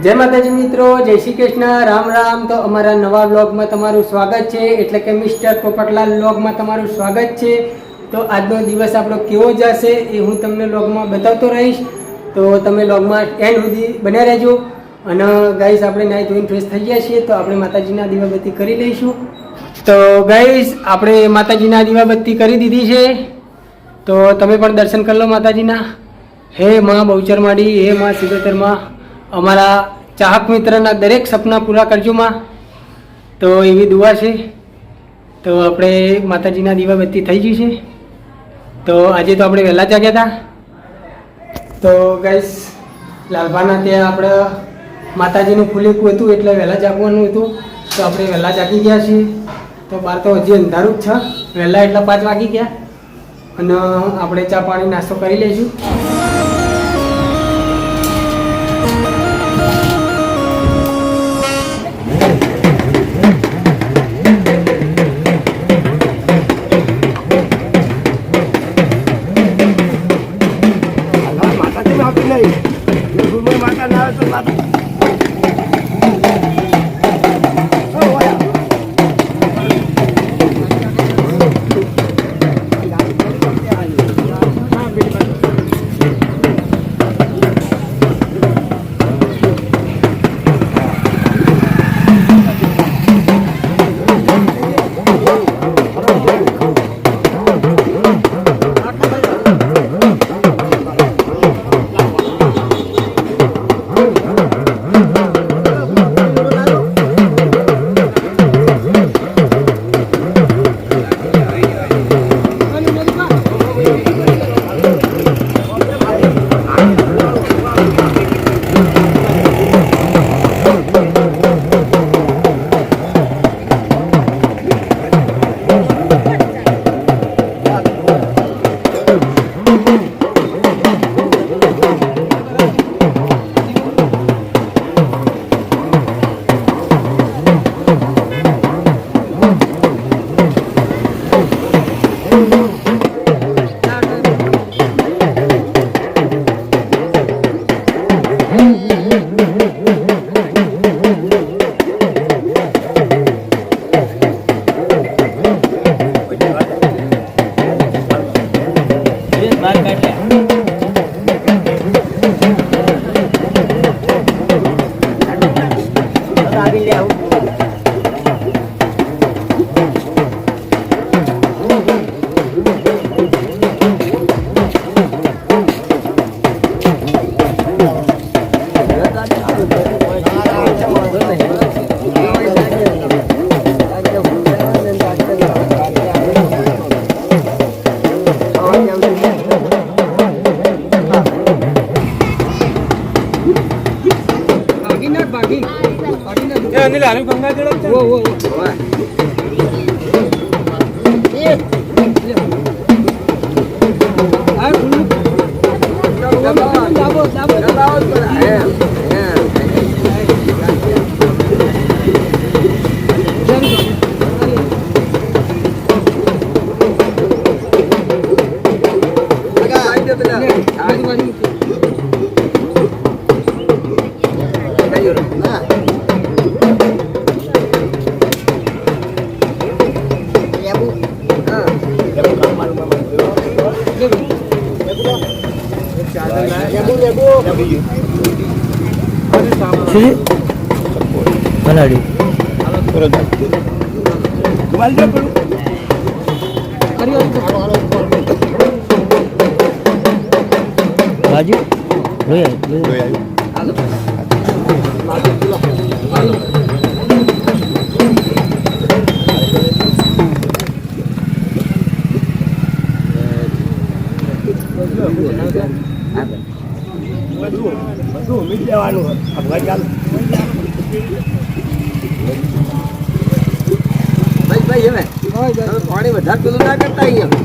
જય માતાજી મિત્રો, જય શ્રી કૃષ્ણ, રામ રામ। તો અમારા નવા વ્લોગમાં તમારું સ્વાગત છે, એટલે કે મિસ્ટર પોપટલાલ વ્લોગમાં તમારું સ્વાગત છે। તો આજનો દિવસ આપણો કેવો જશે એ હું તમને વ્લોગમાં બતાવતો રહીશ, તો તમે વ્લોગમાં એન્ડ સુધી બન્યા રહેજો। અને ગાઈસ આપણે નાઈ ધોઈને ફ્રેશ થઈ ગયા છીએ, તો આપણે માતાજીના દીવાબત્તી કરી લઈશું। તો ગાઈસ આપણે માતાજીના દીવાબત્તી કરી દીધી છે, તો તમે પણ દર્શન કરી લો માતાજીના। હે માં બહુચરમાડી, હે માં સિદ્ધેશ્વરમાં, અમારા ચાહક મિત્રના દરેક સપના પૂરા કરજો માં, તો એવી દુઆ છે। તો આપણે માતાજીના દીવાબત્તી થઈ ગઈ છે, તો આજે તો આપણે વહેલા જાગ્યા હતા। તો ગાઈસ લાલભાના ત્યાં આપણે માતાજીનું ફૂલેકું હતું, એટલે વહેલા જાગવાનું હતું, તો આપણે વહેલા જાગી ગયા છીએ। તો બહાર તો હજી અંધારું જ છે, વહેલા એટલા 5 વાગી ગયા, અને આપણે ચા પાણી નાસ્તો કરી લઈશું। પાણી વધારે પેલું ના કરતા અહીંયા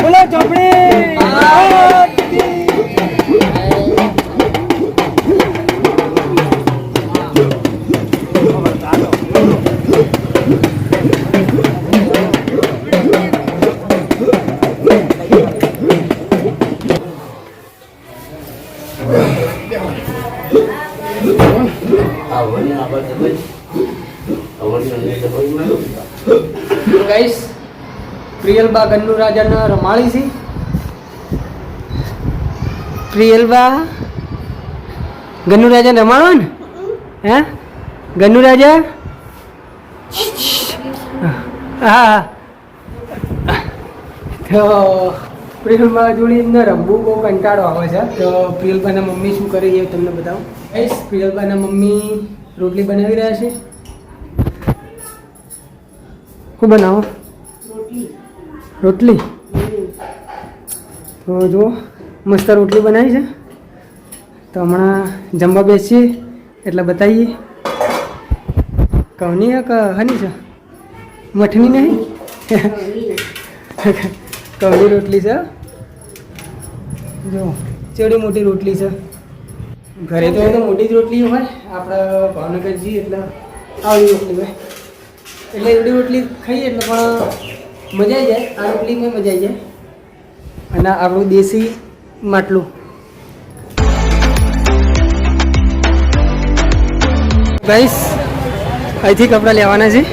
બોલો ચોપડી ગાઈસ પ્રિયલબા ગન્નુ રાજાના રમાળી છે. પ્રિયલબા ગન્નુ રાજાને રમાડો ને હે ગન્નુ રાજા હા તો પ્રિયલબા જોડીને રમવું બહુ કંટાળો આવે છે. તો પ્રિયલબાના મમ્મી શું કરે એ તમને બતાવું. ગાઈસ પ્રિયલબાના મમ્મી રોટલી બનાવી રહ્યા છે. શું બનાવો રોટલી? તો જુઓ મસ્ત રોટલી બનાવી છે. તો હમણાં જમવા બેસીએ એટલે બતાવીએ. કવની કે હની છે? મઠની નહીં કવની રોટલી છે. જો ચેવડી મોટી રોટલી છે. ઘરે તો મોટી જ રોટલી હોય, આપણે ભાવનગર જઈએ એટલે આવી રોટલી હોય એટલે એવડી રોટલી ખાઈએ એટલે પણ મજા આવી જાય. આ રોટલીમાં મજા આવી જાય. અને આપણું દેશી માટલું. ગાઈસ અહીંથી કપડાં લેવાના છે.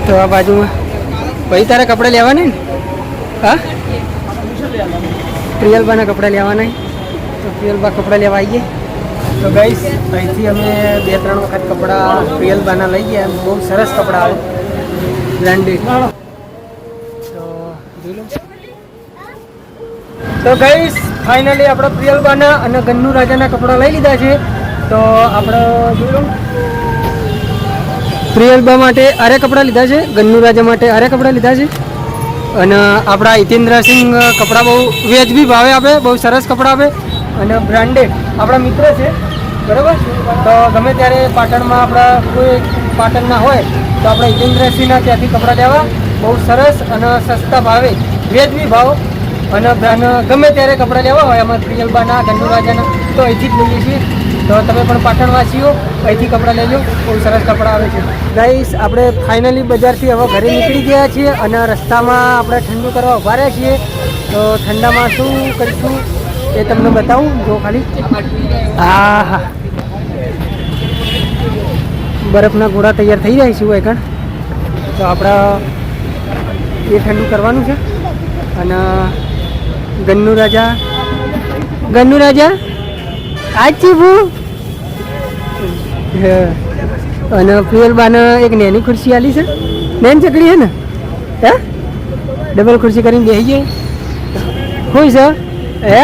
તો આ બાજુમાં ભાઈ તારા કપડાં લેવાના ને? હા પ્રિયલબાના કપડાં લેવાના. તો પ્રિયલબા કપડાં લેવા આવીએ. તો ગાઈસ અહીંથી અમે 2-3 વખત કપડાં પ્રિયલબાના લઈ ગયા. બહુ સરસ કપડાં આવે બ્રાન્ડેડ. તો ગાઈસ ફાઇનલી આપણે પ્રિયલબાના અને ગન્નુ રાજાના કપડાં લઈ લીધા છે. તો આપણે જોઈ લો પ્રિયલબા માટે આરે કપડાં લીધા છે, ગન્નુ રાજા માટે આરે કપડાં લીધા છે. અને આપણા હિતેન્દ્રસિંહ કપડાં બહુ વ્યાજબી ભાવે આપે, બહુ સરસ કપડાં આપે અને બ્રાન્ડેડ. આપણા મિત્ર છે બરાબર. તો ગમે ત્યારે પાટણમાં આપણા કોઈ પાટણના હોય તો આપણે હિતેન્દ્રસિંહના ત્યાંથી કપડાં લેવા બહુ સરસ અને સસ્તા ભાવે વ્યાજબી ભાવ અને ગમે ત્યારે કપડાં લેવા હોય આમાં પ્રિયલબાના ગન્નુ રાજાના તો અહીંથી જ લઈએ છીએ. તો તમે પણ પાટણવાસીઓ અહીંથી કપડાં લેજો, બહુ સરસ કપડાં આવે છે. ગાઈસ આપણે ફાઇનલી બજારથી હવે ઘરે નીકળી ગયા છીએ અને રસ્તામાં આપણે ઠંડુ કરવા ઊભા રહ્યા છીએ. તો ઠંડામાં શું કરીશું એ તમને બતાવું. જો ખાલી હા હા બરફના ગોળા તૈયાર થઈ જાય છે એકણ. તો આપણે એ ઠંડુ કરવાનું છે. અને ગન્નુ રાજા આજ ચીભું અને પ્રિયલબાને એક નેની ખુરશી આલી છે. નેન ચકડી છે ને હે ડબલ ખુરશી કરીને બેસી જાય. શું છે હે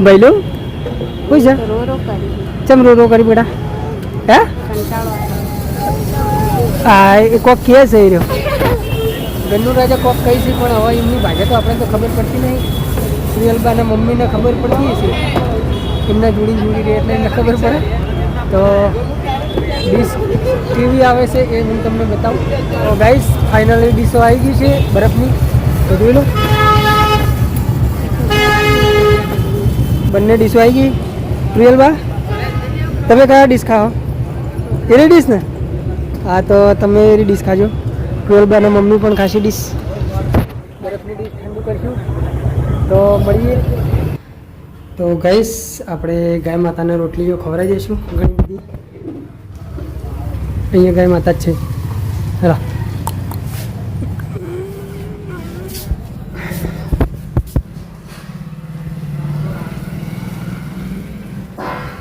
ભૈલું? શું છે? ચમ રો કરી બેટા હે? હા એ કોક કે છે એ રહ્યો ગન્નુ રાજા કોક કહી છે પણ હવે એમની ભાષા તો આપણે તો ખબર પડતી નહીં. પ્રિયલબાના મમ્મીને ખબર પડતી હશે, એમના જોડી રહે એટલે એમને ખબર પડે. તો ડીશ કેવી આવે છે એ હું તમને બતાવું. તો ગાઈસ ફાઇનલી ડીશો આવી ગઈ છે બરફની. તો જોઈ લો બંને ડીશો આવી ગઈ પ્રિયલબા તમે કયા ડીશ ખાઓ એની ડીશ ને હા તો તમે એની ડીશ ખાજો પ્રિયલબાના મમ્મી પણ ખાસી ડીશ બરફની ડીશ ઠંડુ કરશું તો મળીએ તો ગાઈસ આપણે ગાય માતાને રોટલીઓ ખવડાવી દઈશું ઘણી બધી અહીંયા ગાય માતા જ છે હેલો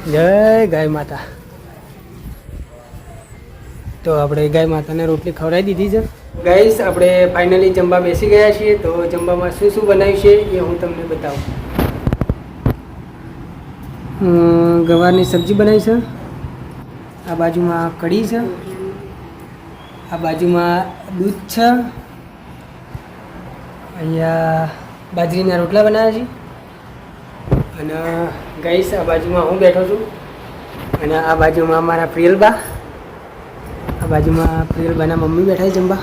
જય ગાય માતા તો આપણે ગાય માતાને રોટલી ખવડાવી દીધી છે ગાઈસ આપણે ફાઇનલી જમવા બેસી ગયા છીએ તો જમવામાં શું શું બનાવ્યું છે એ હું તમને બતાવું ગવારની સબ્જી બનાવી છે આ બાજુમાં કઢી છે આ બાજુમાં દૂધ છે અહીંયા બાજરીના રોટલા બનાવ્યા છે અને ગાઈસ આ બાજુમાં હું બેઠો છું અને આ બાજુમાં મારા પ્રિયલબા આ બાજુમાં પ્રિયલબાના મમ્મી બેઠા છે જમવા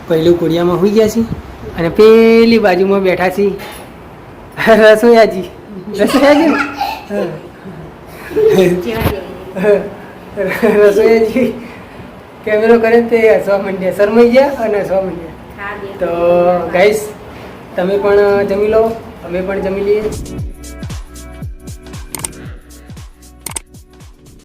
પહેલું કોડિયામાં હોઈ ગયા છે અને પેલી બાજુમાં બેઠા છે રસોયાજી રસોયાજી કેમેરો કરે તે હસવા માંડ્યા શરમાઈ ગયા અને હસવા માંડ્યા તો ગાઈસ તમે પણ જમી લો અમે પણ જમી લઈએ